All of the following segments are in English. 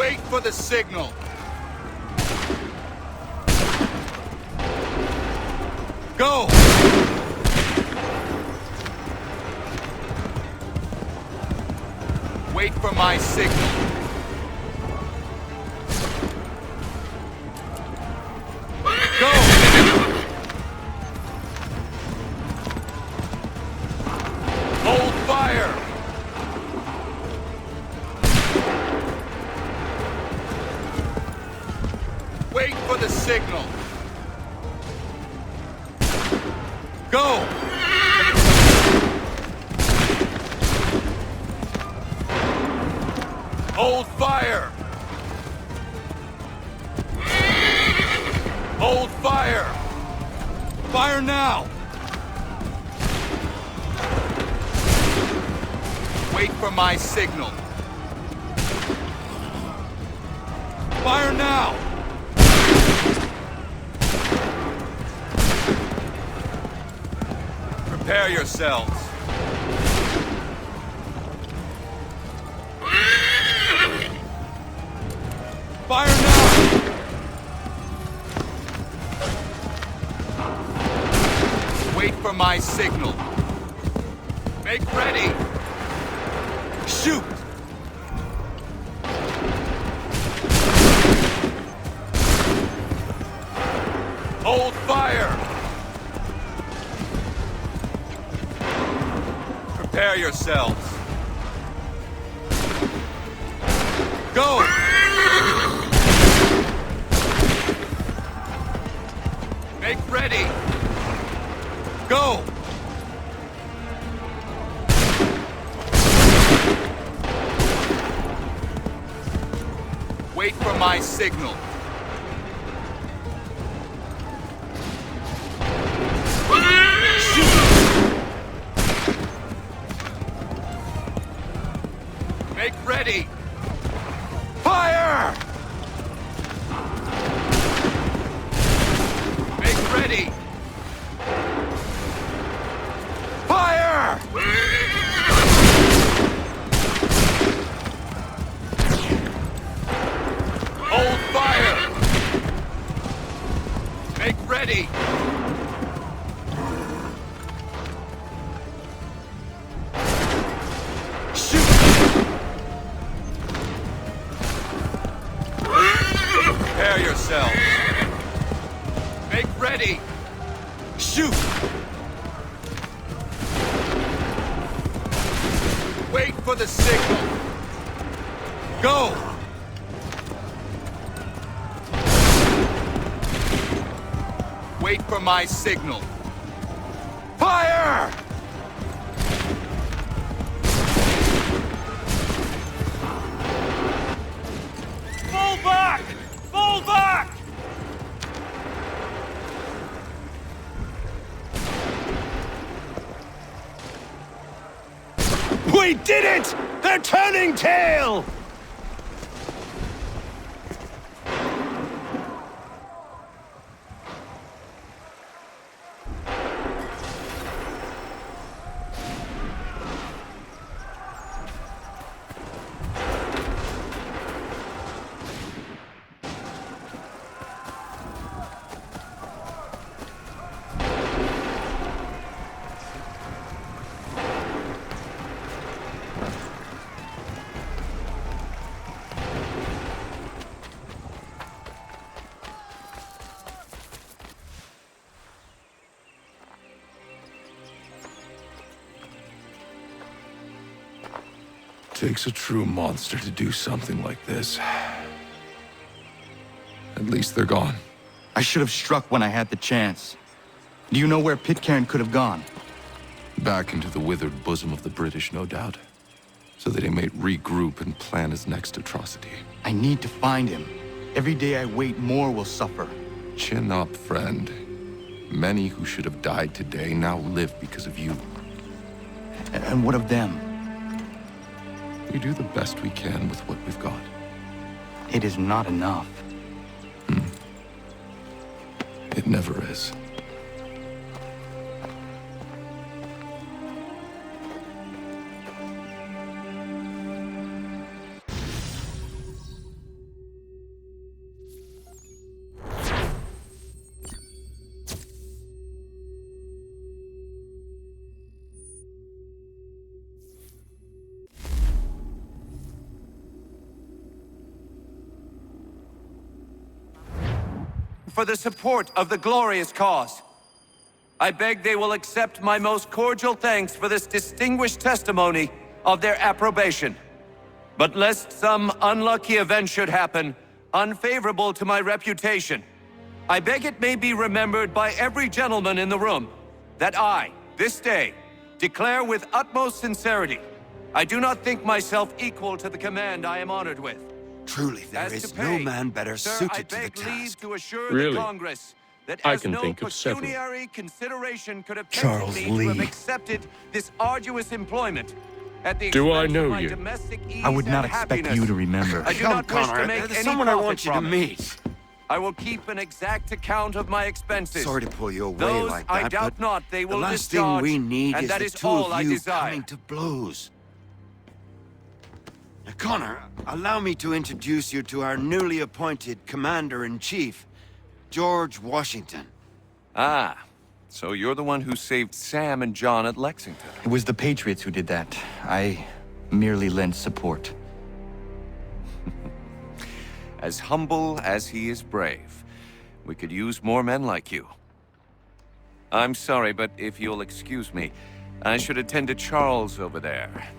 Wait for the signal. Go! Wait for my signal. Go! Hold fire! Wait for the signal. Go! Hold fire! Hold fire! Fire now! Wait for my signal. Fire now! Prepare yourselves. Fire now! Wait for my signal. Make ready. Shoot! Hold fire! Prepare yourselves. Go! Make ready! Go! Wait for my signal. Make ready! Fire! Make ready! Fire! Hold fire! Make ready! Prepare yourselves. Make ready. Shoot. Wait for the signal. Go. Wait for my signal. Fire! Fall back! Fall back! We did it! They're turning tail! Takes a true monster to do something like this. At least they're gone. I should have struck when I had the chance. Do you know where Pitcairn could have gone? Back into the withered bosom of the British, no doubt. So that he might regroup and plan his next atrocity. I need to find him. Every day I wait, more will suffer. Chin up, friend. Many who should have died today now live because of you. And what of them? We do the best we can with what we've got. It is not enough. It never is. for the support of the glorious cause. I beg they will accept my most cordial thanks for this distinguished testimony of their approbation. But lest some unlucky event should happen, unfavorable to my reputation, I beg it may be remembered by every gentleman in the room that I, this day, declare with utmost sincerity, I do not think myself equal to the command I am honored with. Truly, there As is to no pay, man better sir, suited I to the beg leave task. to assure Really? the Congress that I as can no think of several. pecuniary consideration could have Charles tempted me to have Lee. accepted this arduous employment at the Do I expense know of my you? domestic ease I would not and expect happiness. you to remember. I do Come, not wish Connor, to make there's any someone I profit want you to from it. meet. I will keep an exact account of my expenses. Sorry to pull you away Those like I that, doubt but not they will the last discharge, thing we need and is that the is two all I of you desire. coming to blows. Now, Connor, allow me to introduce you to our newly appointed Commander-in-Chief, George Washington. Ah, so you're the one who saved Sam and John at Lexington. It was the Patriots who did that. I merely lent support. As humble as he is brave. We could use more men like you. I'm sorry, but if you'll excuse me, I should attend to Charles over there.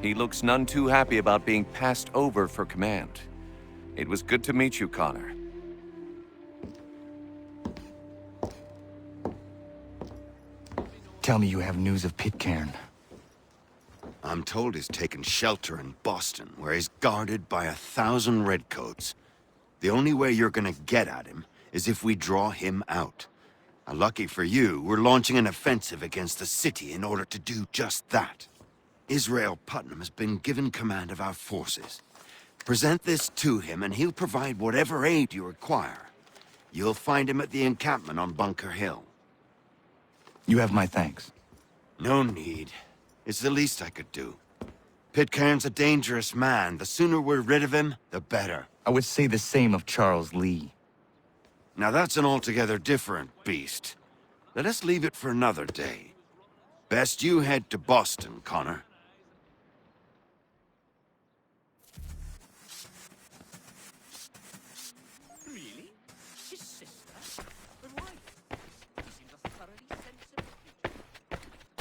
He looks none too happy about being passed over for command. It was good to meet you, Connor. Tell me you have news of Pitcairn. I'm told he's taken shelter in Boston, where he's guarded by 1,000 redcoats. The only way you're gonna get at him is if we draw him out. Now, lucky for you, we're launching an offensive against the city in order to do just that. Israel Putnam has been given command of our forces. Present this to him and he'll provide whatever aid you require. You'll find him at the encampment on Bunker Hill. You have my thanks. No need. It's the least I could do. Pitcairn's a dangerous man. The sooner we're rid of him, the better. I would say the same of Charles Lee. Now that's an altogether different beast. Let us leave it for another day. Best you head to Boston, Connor. Really? His sister? But why? He seems a thoroughly sensible creature.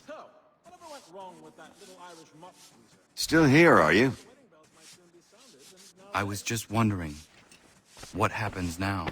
So, whatever went wrong with that little Irish mutt squeezer? Still here, are you? Wedding bells might soon be sounded, and now I was just wondering, what happens now?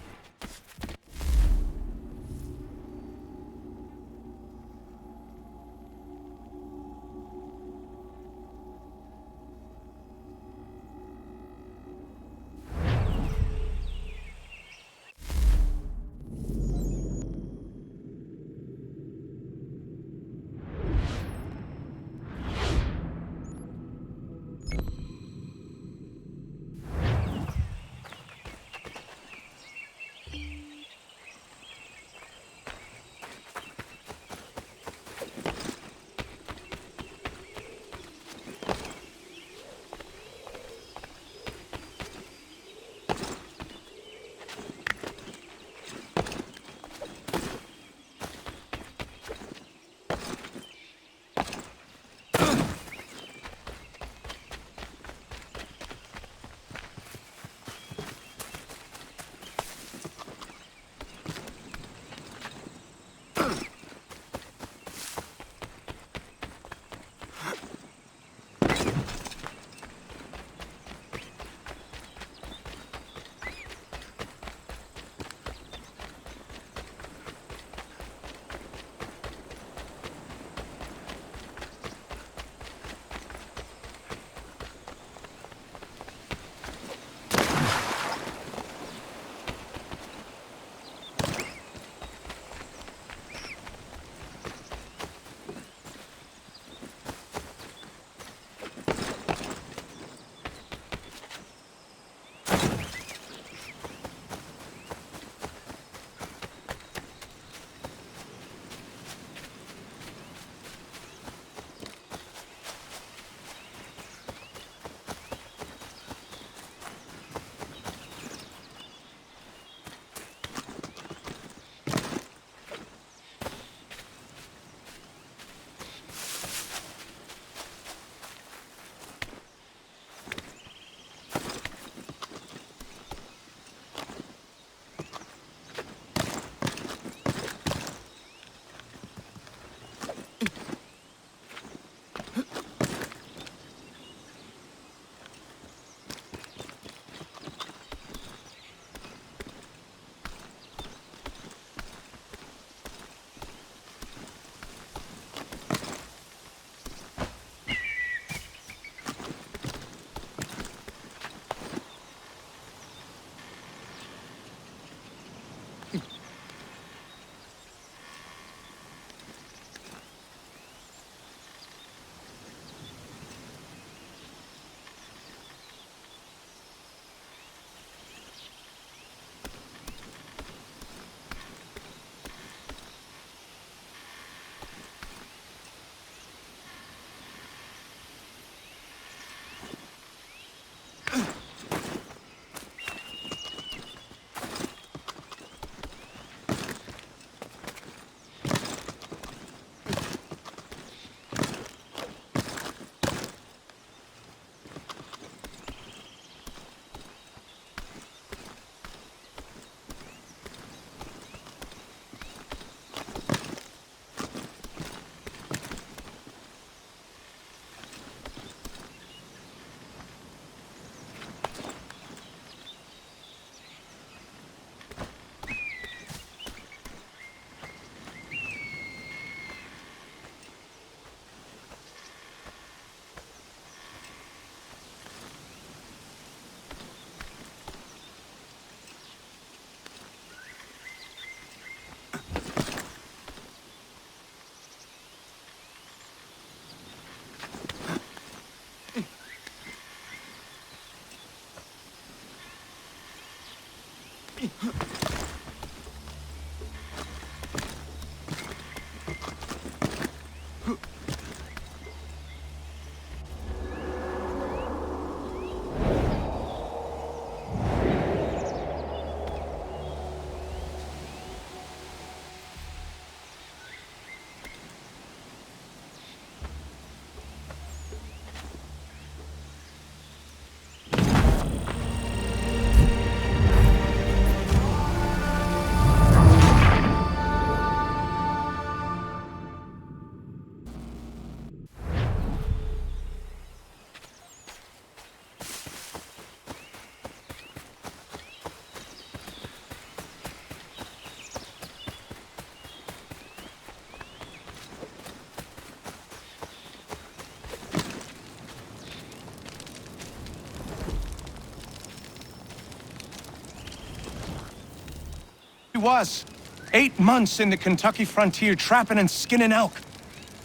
was. 8 months in the Kentucky frontier trapping and skinning elk.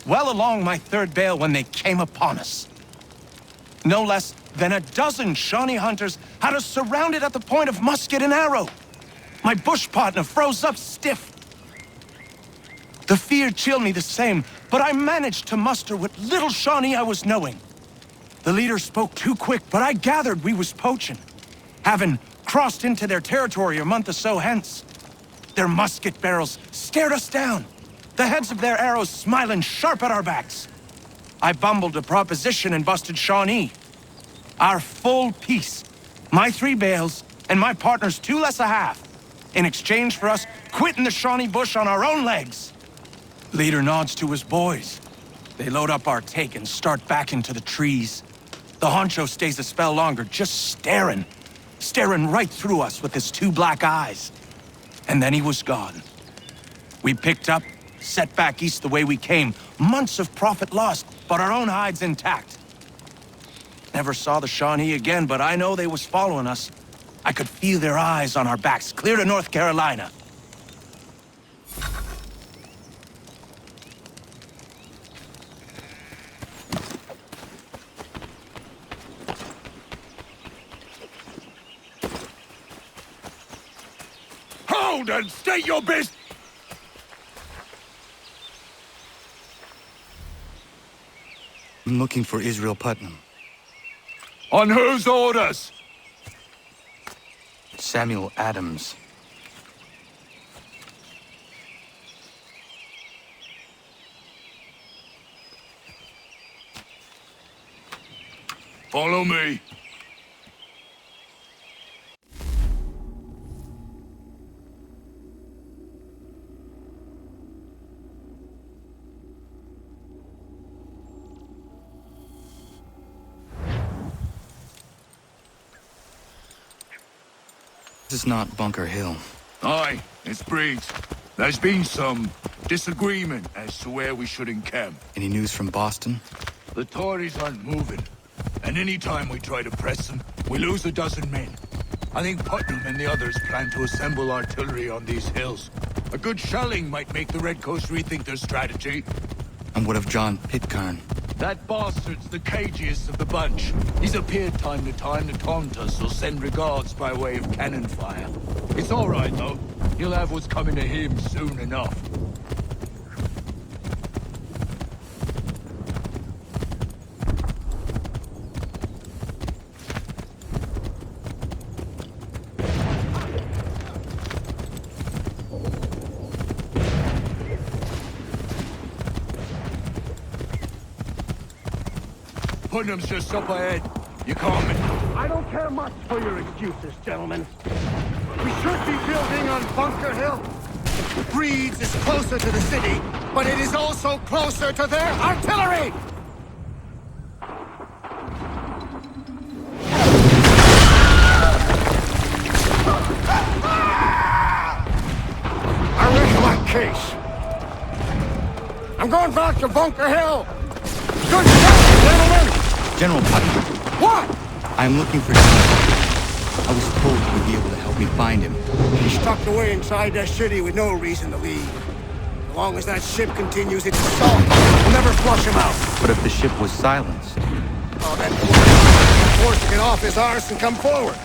Well along my third bale when they came upon us. No less than a dozen Shawnee hunters had us surrounded at the point of musket and arrow. My bush partner froze up stiff. The fear chilled me the same, but I managed to muster what little Shawnee I was knowing. The leader spoke too quick, but I gathered we was poaching, having crossed into their territory a month or so hence. Their musket barrels stared us down, the heads of their arrows smiling sharp at our backs. I bumbled a proposition and busted Shawnee. Our full piece, my 3 bales, and my partner's 2 less a half, in exchange for us quitting the Shawnee bush on our own legs. Leader nods to his boys. They load up our take and start back into the trees. The honcho stays a spell longer, just staring right through us with his 2 black eyes. And then he was gone. We picked up, set back east the way we came. Months of profit lost, but our own hides intact. Never saw the Shawnee again, but I know they was following us. I could feel their eyes on our backs, clear to North Carolina. Hold and state your business! I'm looking for Israel Putnam. On whose orders? Samuel Adams. Follow me. This is not Bunker Hill. Aye, it's Briggs. There's been some disagreement as to where we should encamp. Any news from Boston? The Tories aren't moving, and any time we try to press them, we lose a dozen men. I think Putnam and the others plan to assemble artillery on these hills. A good shelling might make the Redcoats rethink their strategy. And what of John Pitcairn? That bastard's the cagiest of the bunch. He's appeared time to taunt us or send regards by way of cannon fire. It's all right, though. He'll have what's coming to him soon enough. Putnam's just up ahead. You coming? I don't care much for your excuses, gentlemen. We should be building on Bunker Hill. Breed's is closer to the city, but it is also closer to their artillery! I rest my case. I'm going back to Bunker Hill. Good job, gentlemen! General Putnam. What? I'm looking for John. I was told you would be able to help me find him. He's tucked away inside that city with no reason to leave. As long as that ship continues its assault, we'll never flush him out. But if the ship was silenced, Oh, that forced to get off his arse and come forward.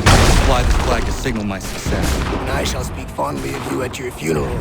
I'll fly this flag to signal my success. And I shall speak fondly of you at your funeral.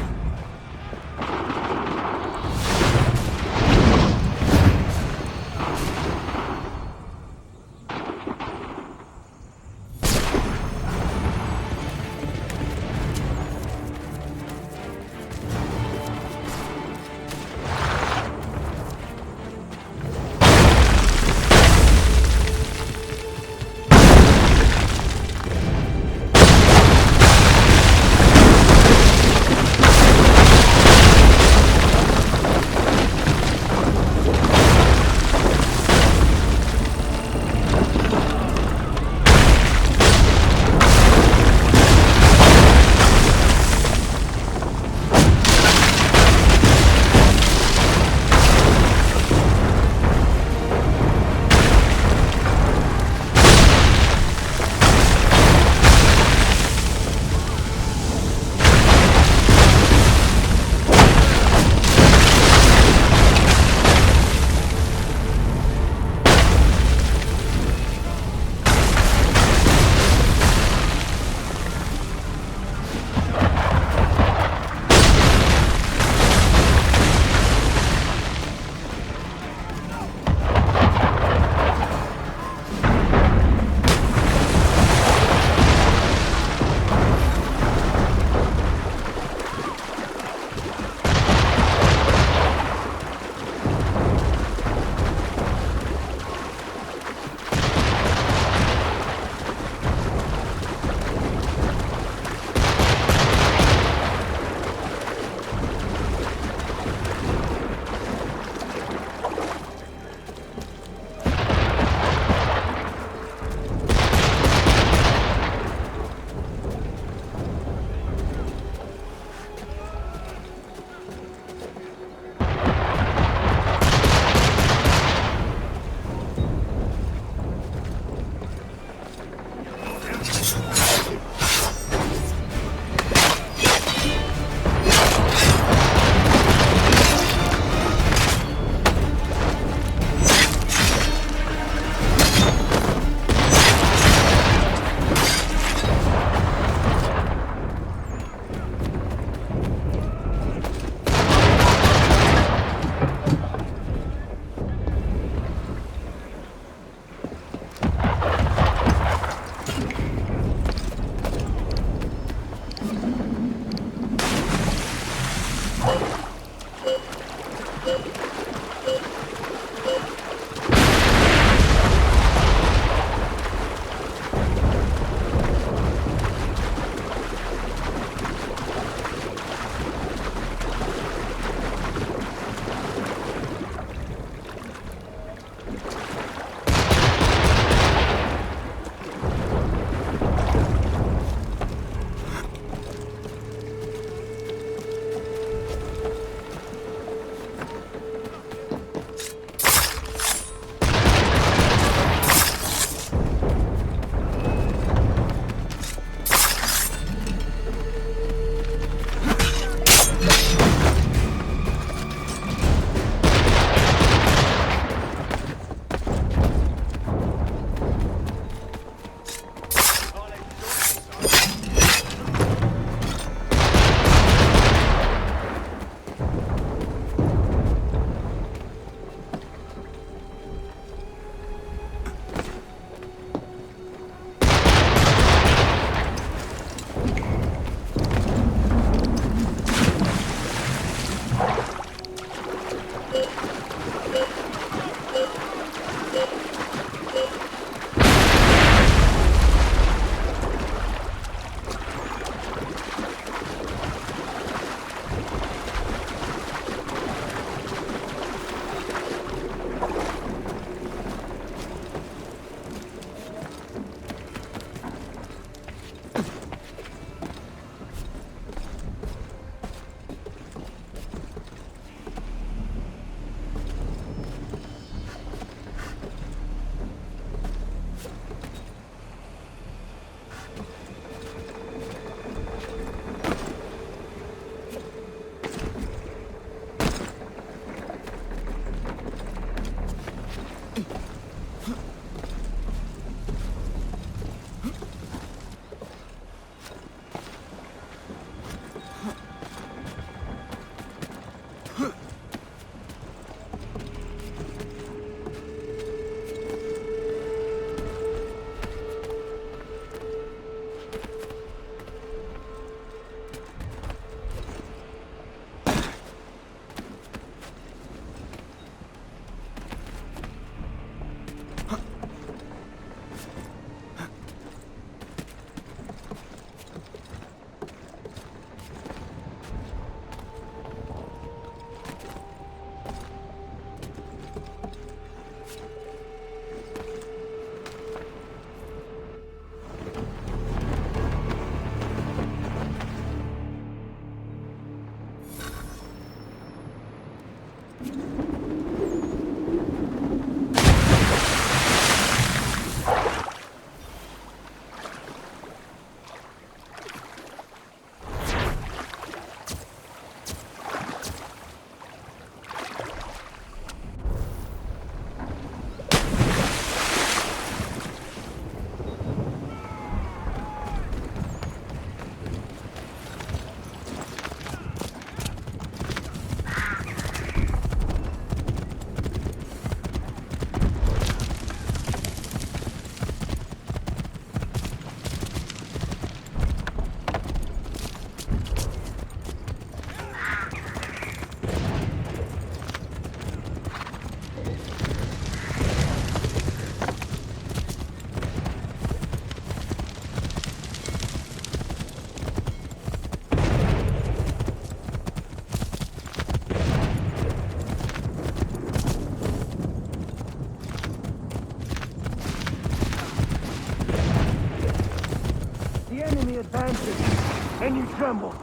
exhausted, and you tremble.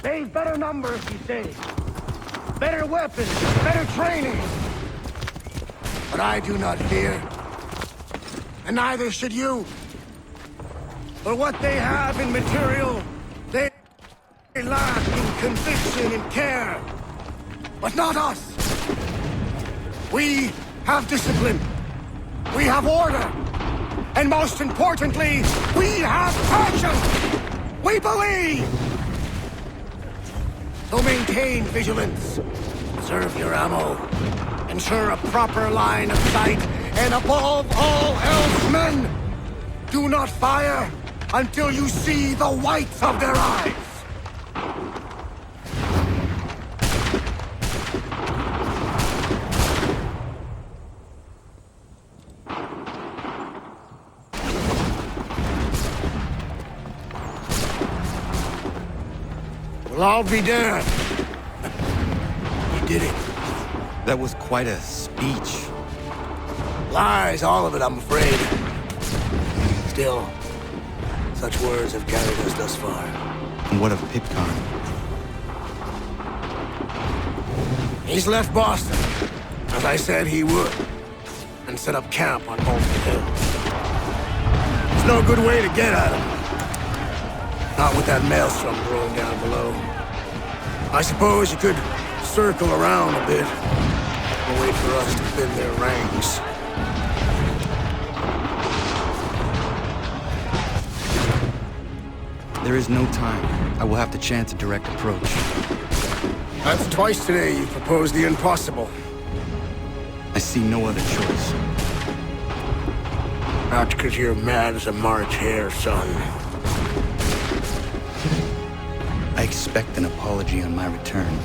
They've better numbers, you say. Better weapons, better training. But I do not fear. And neither should you. For what they have in material, they lack in conviction and care. But not us. We have discipline. We have order. And most importantly, we have passion. We believe. So maintain vigilance. Preserve your ammo. Ensure a proper line of sight. And above all else, men, do not fire until you see the whites of their eyes. Well, I'll be damned. You did it. That was quite a speech. Lies, all of it, I'm afraid. Still, such words have carried us thus far. And what of Pitcairn? He's left Boston, as I said he would, and set up camp on Bolton Hill. There's no good way to get at him. Not with that maelstrom brewing down below. I suppose you could circle around a bit and wait for us to thin their ranks. There is no time. I will have to chance a direct approach. That's twice today you proposed the impossible. I see no other choice. Not because you're mad as a March hare, son. I expect an apology on my return.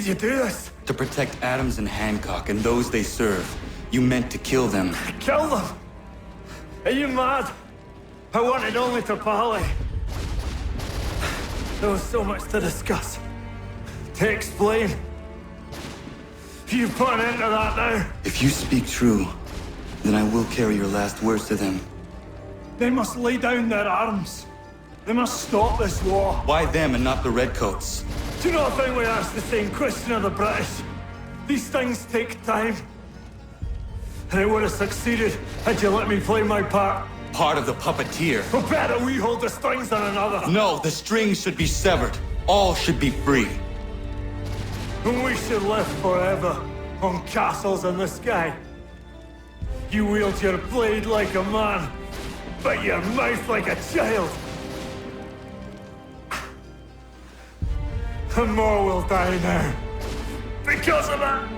you do this? To protect Adams and Hancock and those they serve, you meant to kill them. Kill them? Are you mad? I wanted only to parley. There was so much to discuss. To explain. You put an end to that now. If you speak true, then I will carry your last words to them. They must lay down their arms. They must stop this war. Why them and not the Redcoats? Do you not think we asked the same question of the British? These things take time. And it would have succeeded had you let me play my part. Part of the puppeteer. But better we hold the strings than another. No, the strings should be severed. All should be free. And we should live forever on castles in the sky. You wield your blade like a man, but your mouth like a child. And more will die now. Because of it!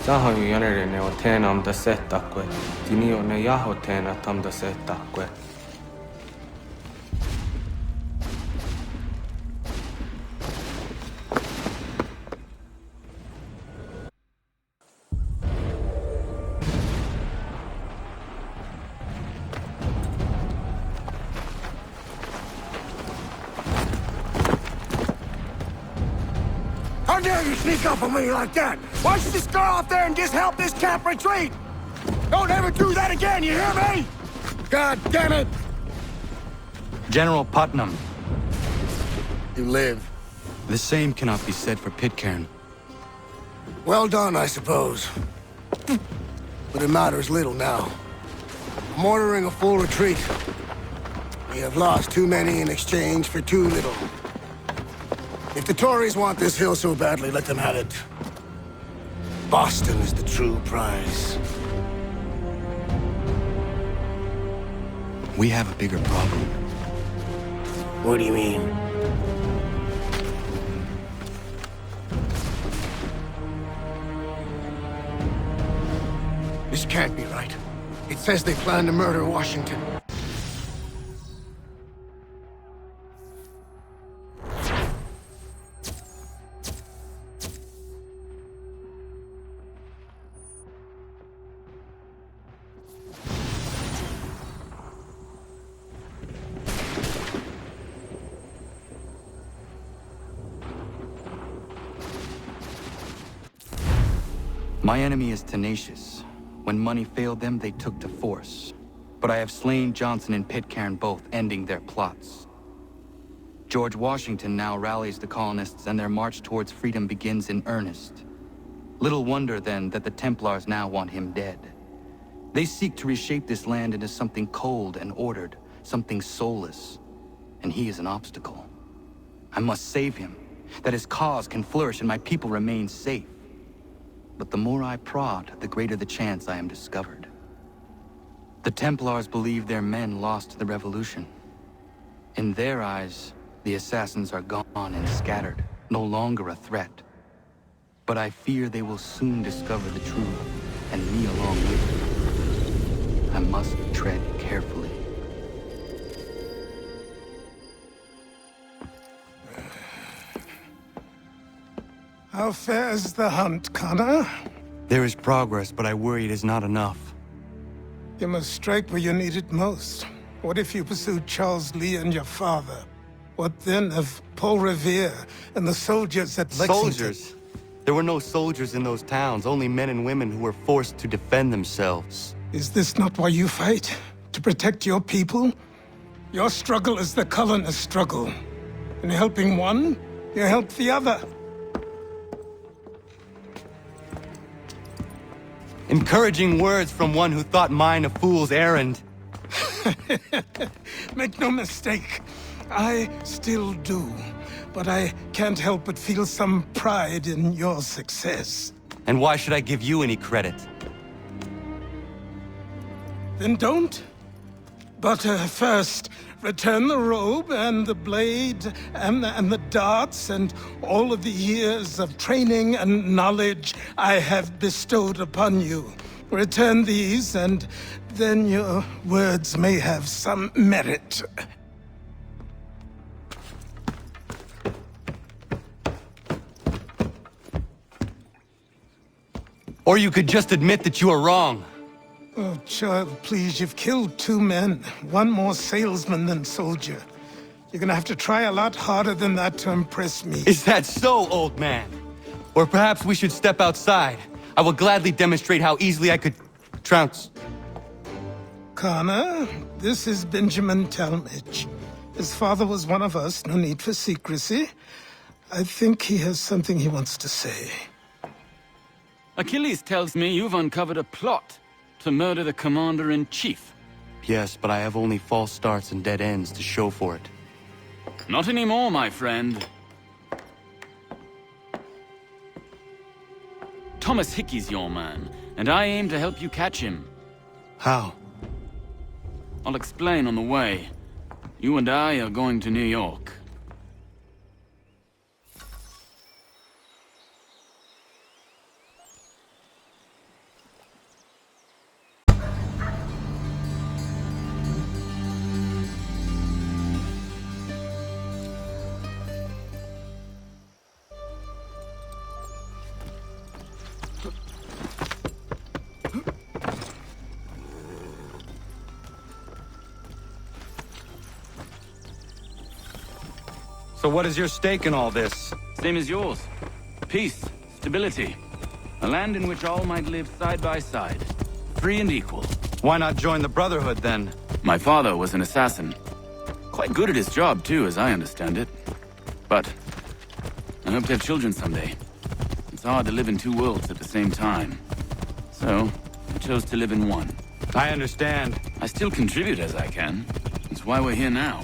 Sahoin jänerene o teenam da setakwe. Tini o ne yaho teena tam da setakwe. How dare you sneak up on me like that? Why don't you just go out there and just help this camp retreat? Don't ever do that again, you hear me? God damn it! General Putnam. You live. The same cannot be said for Pitcairn. Well done, I suppose. But it matters little now. I'm ordering a full retreat. We have lost too many in exchange for too little. If the Tories want this hill so badly, let them have it. Boston is the true prize. We have a bigger problem. What do you mean? This can't be right. It says they plan to murder Washington. My enemy is tenacious. When money failed them, they took to force. But I have slain Johnson and Pitcairn both, ending their plots. George Washington now rallies the colonists and their march towards freedom begins in earnest. Little wonder, then, that the Templars now want him dead. They seek to reshape this land into something cold and ordered, something soulless. And he is an obstacle. I must save him, that his cause can flourish and my people remain safe. But the more I prod, the greater the chance I am discovered. The Templars believe their men lost the revolution. In their eyes, the assassins are gone and scattered, no longer a threat. But I fear they will soon discover the truth, and me along with them. I must tread carefully. How fares the hunt, Connor? There is progress, but I worry it is not enough. You must strike where you need it most. What if you pursued Charles Lee and your father? What then of Paul Revere and the soldiers at Lexington? Soldiers? There were no soldiers in those towns, only men and women who were forced to defend themselves. Is this not why you fight? To protect your people? Your struggle is the colonist struggle. In helping one, you help the other. Encouraging words from one who thought mine a fool's errand. Make no mistake, I still do. But I can't help but feel some pride in your success. And why should I give you any credit? Then don't. But first, return the robe and the blade and the darts and all of the years of training and knowledge I have bestowed upon you. Return these, and then your words may have some merit. Or you could just admit that you are wrong. Oh, child, please, you've killed 2 men. One more salesman than soldier. You're gonna have to try a lot harder than that to impress me. Is that so, old man? Or perhaps we should step outside. I will gladly demonstrate how easily I could trounce. Connor, this is Benjamin Talmadge. His father was one of us, no need for secrecy. I think he has something he wants to say. Achilles tells me you've uncovered a plot to murder the Commander-in-Chief. Yes, but I have only false starts and dead ends to show for it. Not anymore, my friend. Thomas Hickey's your man, and I aim to help you catch him. How? I'll explain on the way. You and I are going to New York. So what is your stake in all this? Same as yours. Peace, stability. A land in which all might live side by side. Free and equal. Why not join the Brotherhood, then? My father was an assassin. Quite good at his job, too, as I understand it. But I hope to have children someday. It's hard to live in 2 worlds at the same time. So, I chose to live in one. I understand. I still contribute as I can. That's why we're here now.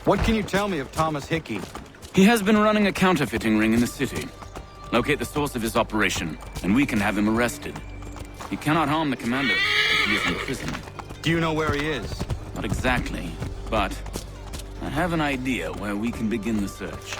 What can you tell me of Thomas Hickey? He has been running a counterfeiting ring in the city. Locate the source of his operation, and we can have him arrested. He cannot harm the commander if he is in prison. Do you know where he is? Not exactly, but I have an idea where we can begin the search.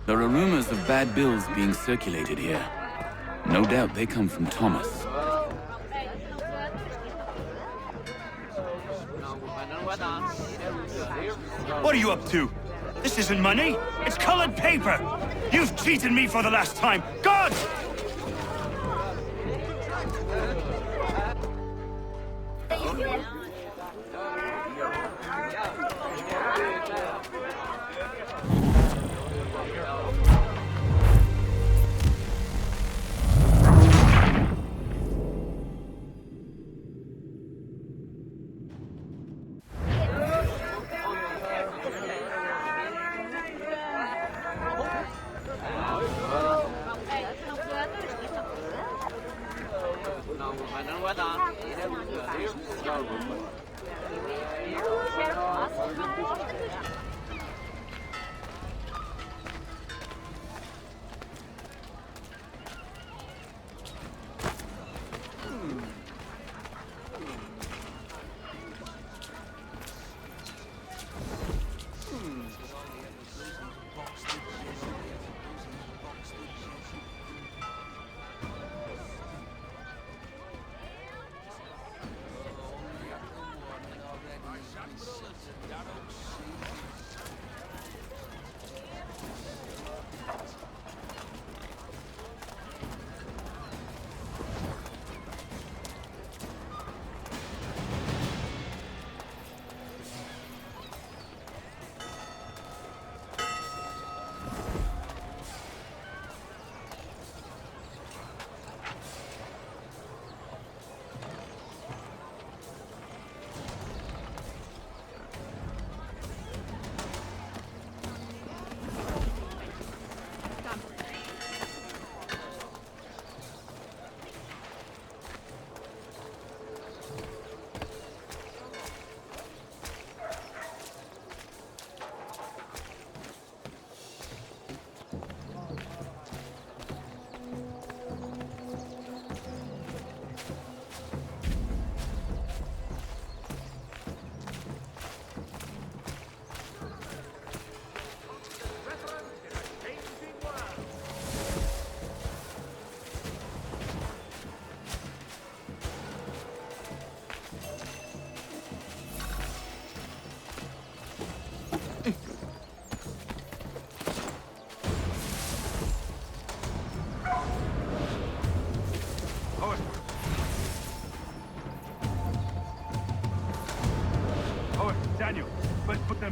There are rumors of bad bills being circulated here. No doubt they come from Thomas. What are you up to? This isn't money. It's colored paper. You've cheated me for the last time. God!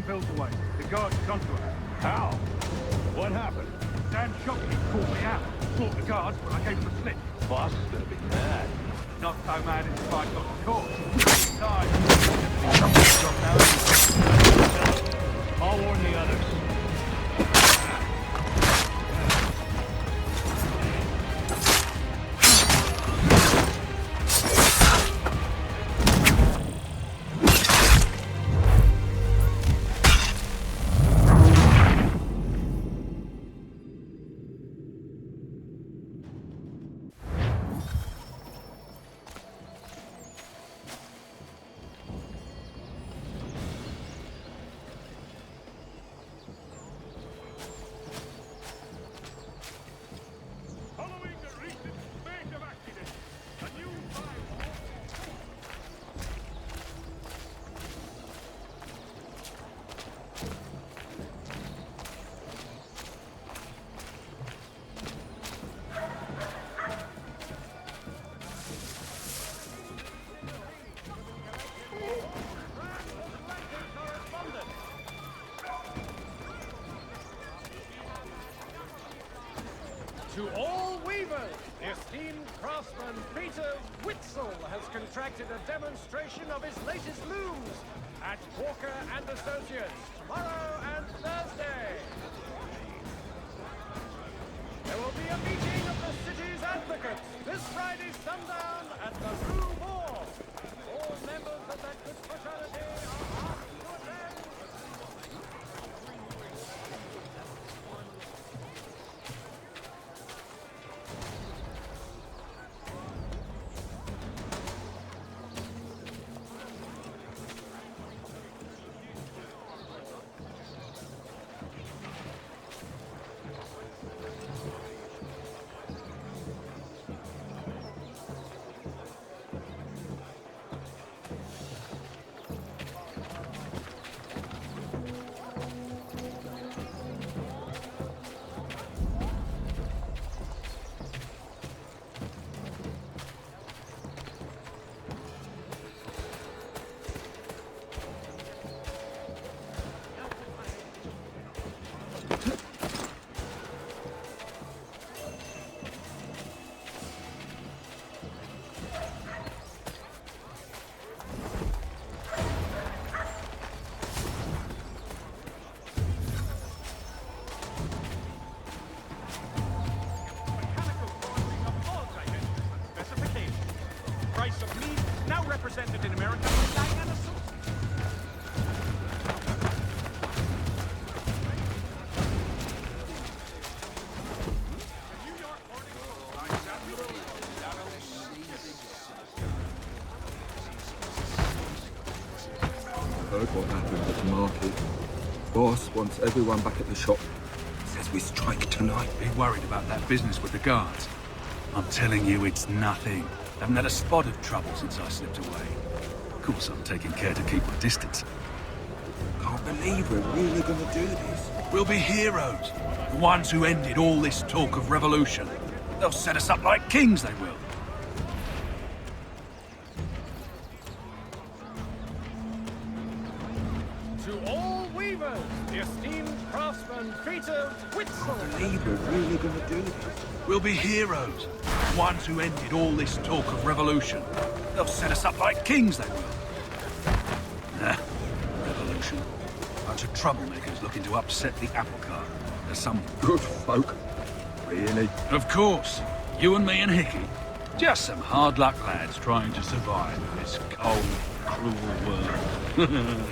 Bill's away. The guards have gone to her. How? What happened? Dan Shockley called me out. Brought the guards, but I gave him a slip. Boss is gonna be mad. Not so mad if I got caught. Besides, I'll warn the others. To all weavers, the esteemed craftsman Peter Witzel has contracted a demonstration of his latest looms at Walker and Associates tomorrow and Thursday. There will be a meeting of the city's advocates this Friday sundown at the Rue Bourg. All members of that good fraternity are asked to attend. Represented in America by Diana Heard what happened at the market. Boss wants everyone back at the shop. Says we strike tonight. Be worried about that business with the guards. I'm telling you, it's nothing. Haven't had a spot of trouble since I slipped away. Of course, I'm taking care to keep my distance. Can't believe we're really gonna do this. We'll be heroes. The ones who ended all this talk of revolution. They'll set us up like kings, they will. To all weavers, the esteemed craftsman Peter Witzel. Can't believe we're really gonna do this. We'll be heroes. The ones who ended all this talk of revolution. They'll set us up like kings, they will. Nah, revolution. Bunch of troublemakers looking to upset the apple cart. There's some good folk. Really? Of course. You and me and Hickey. Just some hard luck lads trying to survive in this cold, cruel world.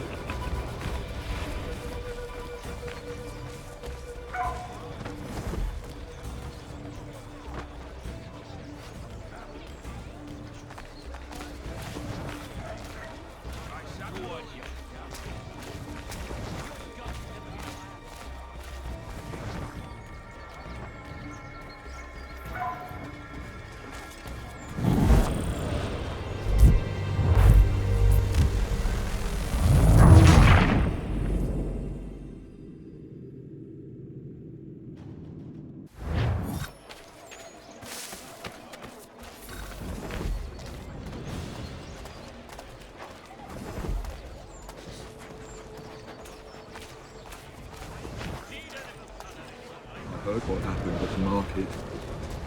heard what happened at the market.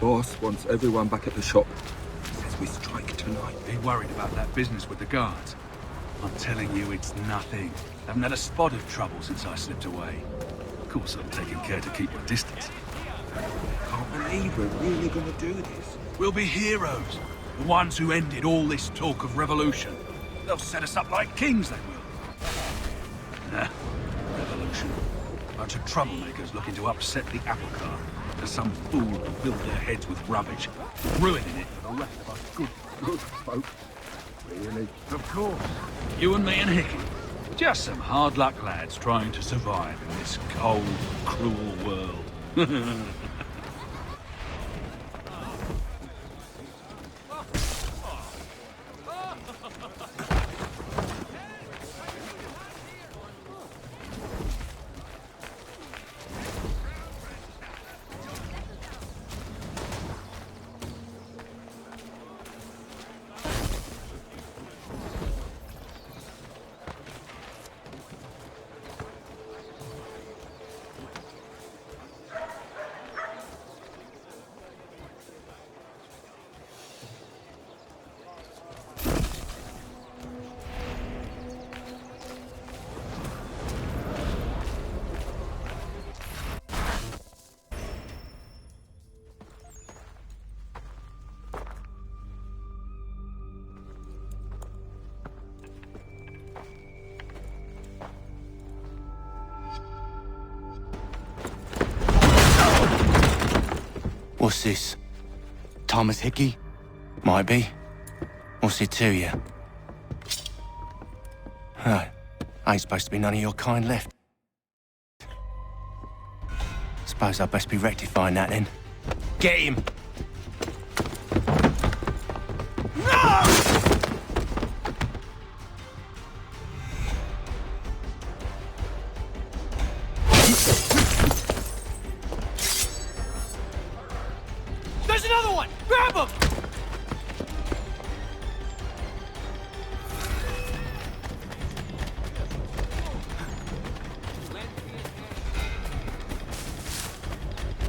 Boss wants everyone back at the shop. Says we strike tonight. Be worried about that business with the guards. I'm telling you, it's nothing. Haven't had a spot of trouble since I slipped away. Of course, I'm taking care to keep my distance. Can't believe we're really gonna do this. We'll be heroes. The ones who ended all this talk of revolution. They'll set us up like kings, they will. Revolution. Bunch of troublemakers looking to upset the apple cart. There's some fool who filled their heads with rubbish, ruining it for the rest of us good folk. Really? Of course. You and me and Hickey. Just some hard luck lads trying to survive in this cold, cruel world. What's this? Thomas Hickey? Might be. What's it to you? Ain't supposed to be none of your kind left. Suppose I'd best be rectifying that then. Get him! There's another one! Grab him!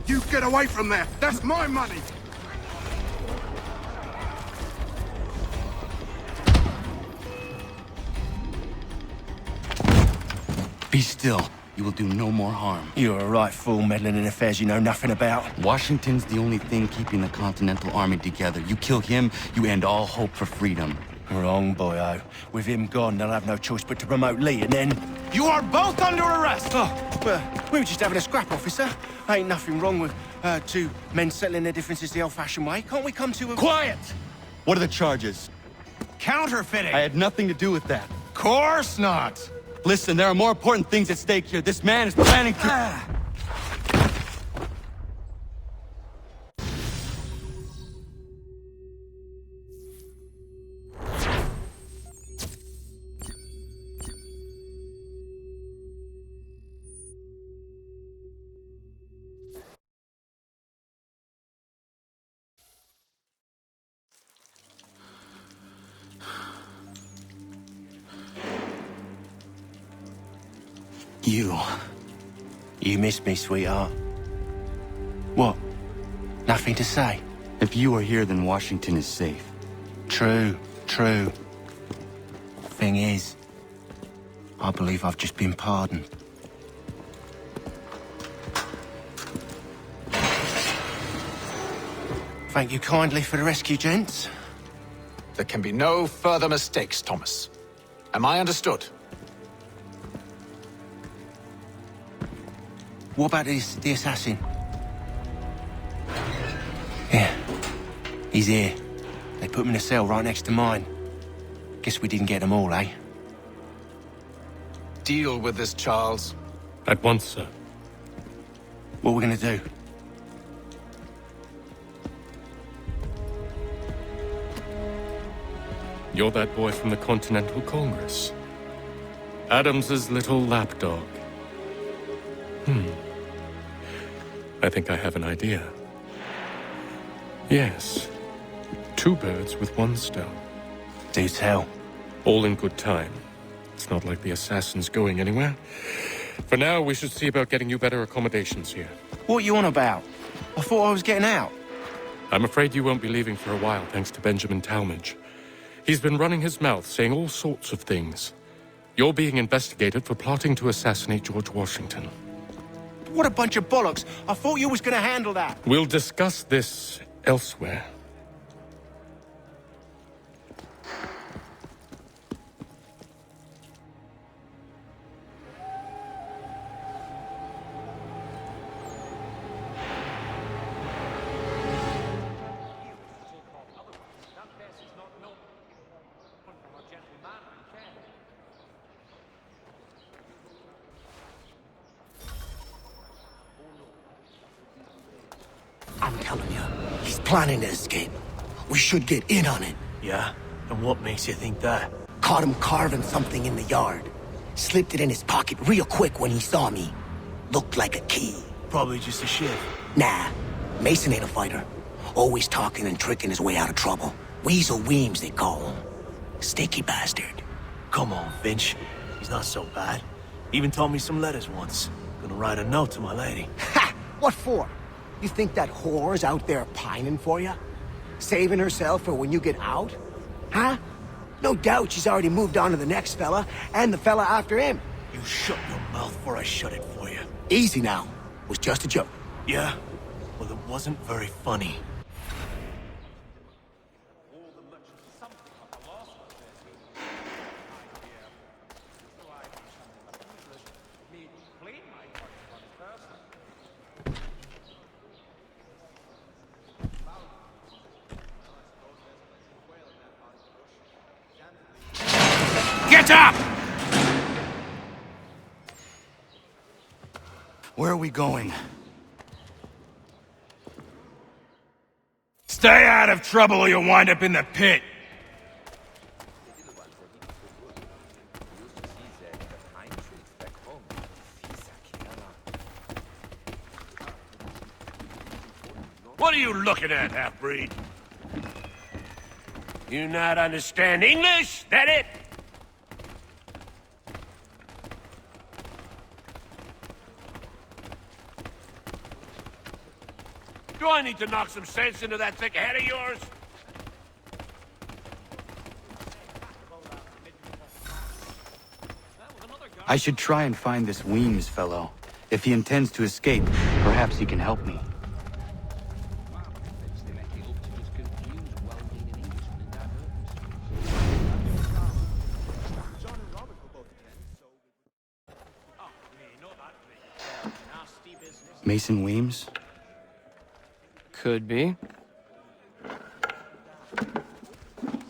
You get away from there! That's my money! Be still. You will do no more harm. You're a right fool meddling in affairs you know nothing about. Washington's the only thing keeping the Continental Army together. You kill him, you end all hope for freedom. Wrong, boyo. With him gone, they'll have no choice but to promote Lee, and then... You are both under arrest! Oh, well, we were just having a scrap, officer. Ain't nothing wrong with two men settling their differences the old-fashioned way. Can't we come to a... Quiet! What are the charges? Counterfeiting! I had nothing to do with that. Course not! Listen, there are more important things at stake here. This man is planning to... You missed me, sweetheart. What? Nothing to say? If you are here, then Washington is safe. True. Thing is, I believe I've just been pardoned. Thank you kindly for the rescue, gents. There can be no further mistakes, Thomas. Am I understood? What about the assassin? Yeah, he's here. They put him in a cell right next to mine. Guess we didn't get them all, eh? Deal with this, Charles. At once, sir. What are we gonna do? You're that boy from the Continental Congress. Adams's little lapdog. I think I have an idea. Yes. Two birds with one stone. Do tell. All in good time. It's not like the assassin's going anywhere. For now, we should see about getting you better accommodations here. What you on about? I thought I was getting out. I'm afraid you won't be leaving for a while, thanks to Benjamin Talmadge. He's been running his mouth, saying all sorts of things. You're being investigated for plotting to assassinate George Washington. What a bunch of bollocks. I thought you was gonna handle that. We'll discuss this elsewhere. I'm telling you, he's planning to escape. We should get in on it. Yeah? And what makes you think that? Caught him carving something in the yard. Slipped it in his pocket real quick when he saw me. Looked like a key. Probably just a shiv. Nah, Mason ain't a fighter. Always talking and tricking his way out of trouble. Weasel Weems, they call him. Sticky bastard. Come on, Finch. He's not so bad. Even taught me some letters once. Gonna write a note to my lady. Ha! What for? You think that whore's out there pining for you? Saving herself for when you get out? Huh? No doubt she's already moved on to the next fella, and the fella after him. You shut your mouth before I shut it for you. Easy now. Was just a joke. Yeah? Well, it wasn't very funny. Get up! Where are we going? Stay out of trouble or you'll wind up in the pit. What are you looking at, half-breed? You not understand English? That it? Do I need to knock some sense into that thick head of yours? I should try and find this Weems fellow. If he intends to escape, perhaps he can help me. Mason Weems? Could be.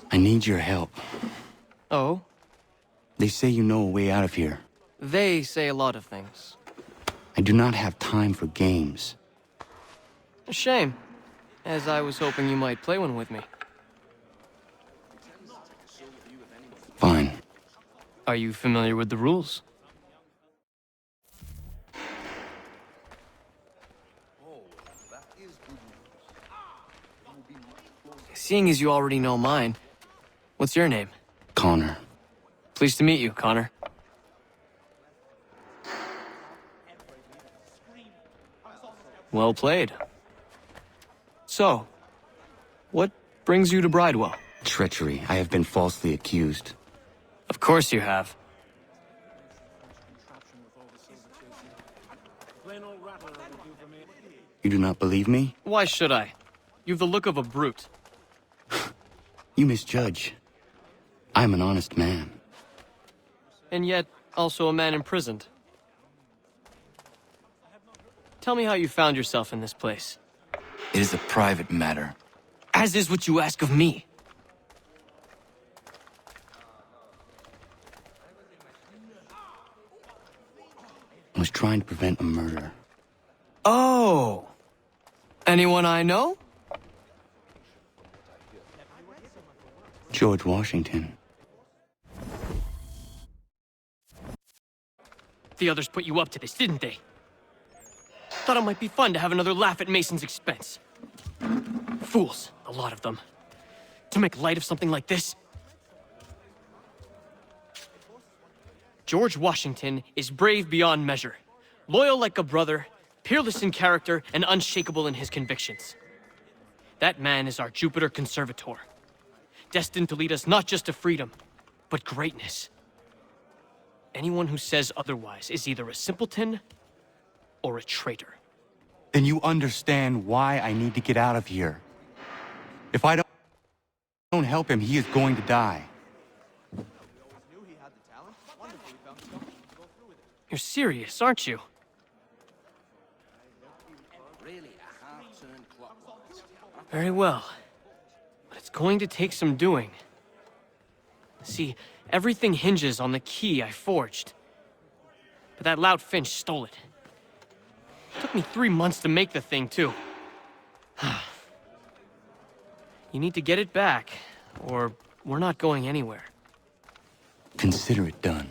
I need your help. Oh? They say you know a way out of here. They say a lot of things. I do not have time for games. A shame, as I was hoping you might play one with me. Fine. Are you familiar with the rules? Seeing as you already know mine, what's your name? Connor. Pleased to meet you, Connor. Well played. So, what brings you to Bridewell? Treachery. I have been falsely accused. Of course you have. You do not believe me? Why should I? You've the look of a brute. You misjudge. I'm an honest man. And yet, also a man imprisoned. Tell me how you found yourself in this place. It is a private matter. As is what you ask of me. I was trying to prevent a murder. Oh! Anyone I know? George Washington. The others put you up to this, didn't they? Thought it might be fun to have another laugh at Mason's expense. Fools, a lot of them. To make light of something like this. George Washington is brave beyond measure, loyal like a brother, peerless in character, and unshakable in his convictions. That man is our Jupiter Conservator, destined to lead us not just to freedom, but greatness. Anyone who says otherwise is either a simpleton or a traitor. Then you understand why I need to get out of here. If I don't help him, he is going to die. You're serious, aren't you? Very well. But it's going to take some doing. See, everything hinges on the key I forged. But that lout Finch stole it. It took me 3 months to make the thing, too. You need to get it back, or we're not going anywhere. Consider it done.